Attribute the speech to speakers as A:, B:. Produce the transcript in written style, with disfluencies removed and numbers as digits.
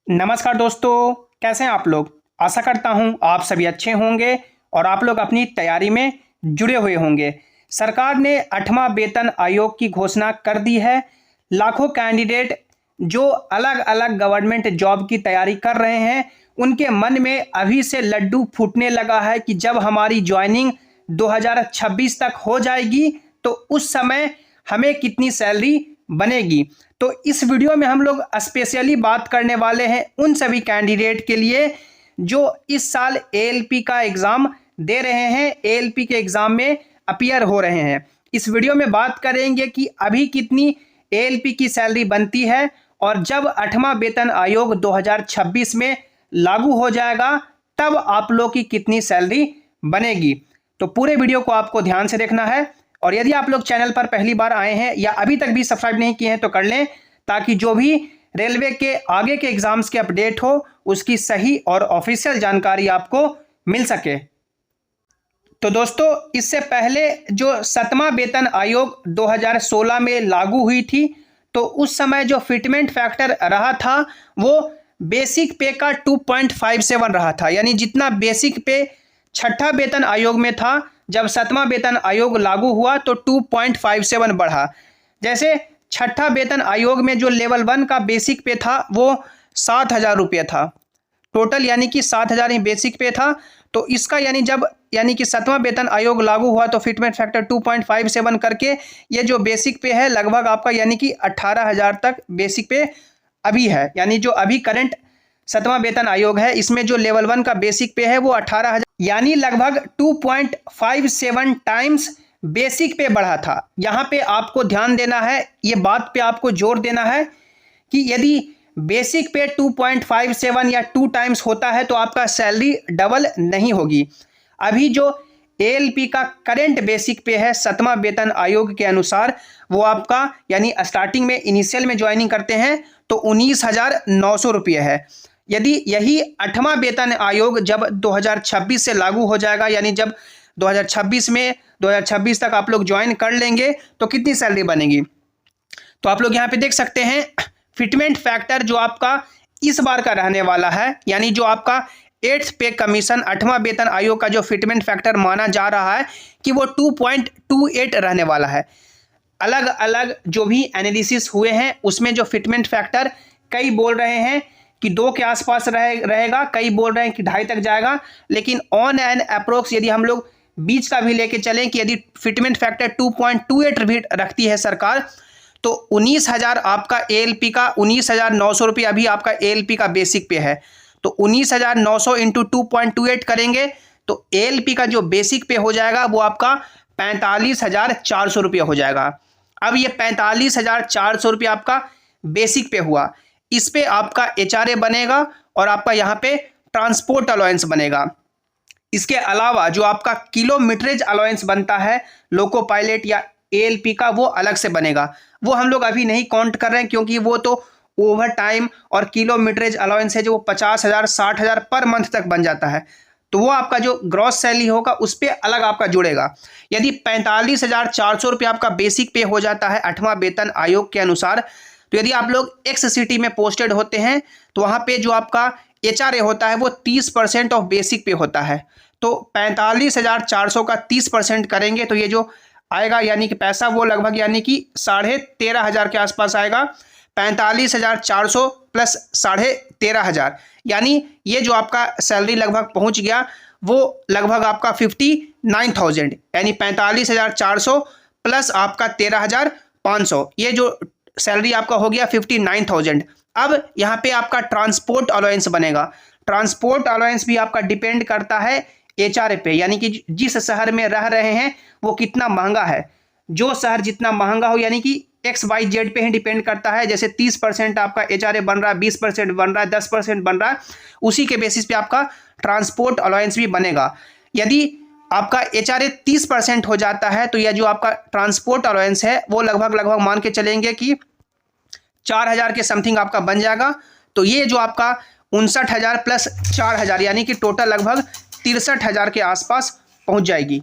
A: नमस्कार दोस्तों, कैसे हैं आप लोग। आशा करता हूं आप सभी अच्छे होंगे और आप लोग अपनी तैयारी में जुड़े हुए होंगे। सरकार ने 8वां वेतन आयोग की घोषणा कर दी है। लाखों कैंडिडेट जो अलग अलग गवर्नमेंट जॉब की तैयारी कर रहे हैं, उनके मन में अभी से लड्डू फूटने लगा है कि जब हमारी ज्वाइनिंग 2026 तक हो जाएगी तो उस समय हमें कितनी सैलरी बनेगी। तो इस वीडियो में हम लोग स्पेशली बात करने वाले हैं उन सभी कैंडिडेट के लिए जो इस साल एएलपी का एग्ज़ाम दे रहे हैं, एएलपी के एग्ज़ाम में अपीयर हो रहे हैं। इस वीडियो में बात करेंगे कि अभी कितनी एएलपी की सैलरी बनती है और जब 8वां वेतन आयोग 2026 में लागू हो जाएगा तब आप लोग की कितनी सैलरी बनेगी। तो पूरे वीडियो को आपको ध्यान से देखना है और यदि आप लोग चैनल पर पहली बार आए हैं या अभी तक भी सब्सक्राइब नहीं किए हैं तो कर लें, ताकि जो भी रेलवे के आगे के एग्जाम्स के अपडेट हो उसकी सही और ऑफिशियल जानकारी आपको मिल सके। तो दोस्तों, इससे पहले जो 7वां वेतन आयोग 2016 में लागू हुई थी तो उस समय जो फिटमेंट फैक्टर रहा था वो बेसिक पे का 2.57 रहा था। यानी जितना बेसिक पे छठा वेतन आयोग में था, जब 7वां वेतन आयोग लागू हुआ तो 2.57 बढ़ा। जैसे छठा वेतन आयोग में जो लेवल 1 का बेसिक पे था वो 7,000 रुपये था टोटल, यानी कि 7,000 ही बेसिक पे था। तो इसका यानी कि 7वां वेतन आयोग लागू हुआ तो फिटमेंट फैक्टर 2.57 करके ये जो बेसिक पे है लगभग आपका यानी कि 18,000 तक बेसिक पे अभी है। यानी जो अभी करंट 7वां वेतन आयोग है इसमें जो लेवल 1 का बेसिक पे है वो 18,000, यानी लगभग 2.57 टाइम्स बेसिक पे बढ़ा था। यहाँ पे आपको ध्यान देना है, ये बात पे आपको जोर देना है कि यदि बेसिक पे 2.57 या 2 टाइम्स होता है तो आपका सैलरी डबल नहीं होगी। अभी जो एएलपी का करंट बेसिक पे है 7वां वेतन आयोग के अनुसार वो आपका यानी स्टार्टिंग में इनिशियल में ज्वाइनिंग करते हैं तो 19,900 रुपये है। यदि यही 8वां वेतन आयोग जब 2026 से लागू हो जाएगा, यानी जब 2026 तक आप लोग ज्वाइन कर लेंगे तो कितनी सैलरी बनेगी। तो आप लोग यहाँ पे देख सकते हैं फिटमेंट फैक्टर जो आपका इस बार का रहने वाला है, यानी जो आपका 8th पे कमीशन 8वां वेतन आयोग का जो फिटमेंट फैक्टर माना जा रहा है कि वो 2.28 रहने वाला है। अलग अलग जो भी एनालिसिस हुए हैं उसमें जो फिटमेंट फैक्टर कई बोल रहे हैं कि 2 के आसपास रहेगा, कई बोल रहे हैं कि 2.5 तक जाएगा, लेकिन ऑन एंड अप्रोक्स यदि हम लोग बीच का भी लेके चलें कि यदि फिटमेंट फैक्टर 2.28 भी रखती है सरकार तो 19,000 आपका एएलपी का 19,900 रुपये अभी आपका एएलपी का बेसिक पे है। तो 19,900 इंटू 2.28 करेंगे तो एएलपी का जो बेसिक पे हो जाएगा वो आपका 45,400 रुपये हो जाएगा। अब ये 45,400 रुपये आपका बेसिक पे हुआ, इस पे आपका एचआरए बनेगा और आपका यहाँ पे ट्रांसपोर्ट अलाउंस बनेगा। इसके अलावा जो आपका किलोमीटरेज अलाउंस बनता है लोको पायलट या एएलपी का वो अलग से बनेगा। वो हम लोग अभी नहीं काउंट कर रहे हैं क्योंकि वो तो ओवर टाइम और किलोमीटरेज अलाउंस है जो 50,000 60,000 पर मंथ तक बन जाता है। तो वो आपका जो ग्रॉस सैलरी होगा उस पर अलग आपका जुड़ेगा। यदि 45,400 रुपये आपका बेसिक पे हो जाता है 8वां वेतन आयोग के अनुसार, तो यदि आप लोग एक्स सिटी में पोस्टेड होते हैं तो वहाँ पे जो आपका एचआरए होता है वो 30% ऑफ बेसिक पे होता है। तो 45,400 का 30% करेंगे तो ये जो आएगा यानी कि पैसा वो लगभग यानी कि 13,500 के आसपास आएगा। 45,400 प्लस 13,500 यानी ये जो आपका सैलरी लगभग पहुंच गया वो लगभग आपका 59,000, यानी 45,400 प्लस आपका 13,500, ये जो सैलरी आपका हो गया 59,000। अब यहाँ पे आपका ट्रांसपोर्ट अलाउंस बनेगा। ट्रांसपोर्ट अलाउंस भी आपका डिपेंड करता है एचआरए पे, यानी कि जिस शहर में रह रहे हैं वो कितना महंगा है। जो शहर जितना महंगा हो यानी कि XYZ पे ही डिपेंड करता है। जैसे 30% आपका एचआरए बन रहा है, 20% बन रहा है, 10% बन रहा है, उसी के बेसिस पे आपका ट्रांसपोर्ट अलाउंस भी बनेगा। यदि आपका एचआरए 30% हो जाता है तो यह जो आपका ट्रांसपोर्ट अलाउंस है वो लगभग मान के चलेंगे कि 4,000 के समथिंग आपका बन जाएगा। तो ये जो आपका 59,000 प्लस 4,000 यानी कि टोटल लगभग 63,000 के आसपास पहुंच जाएगी।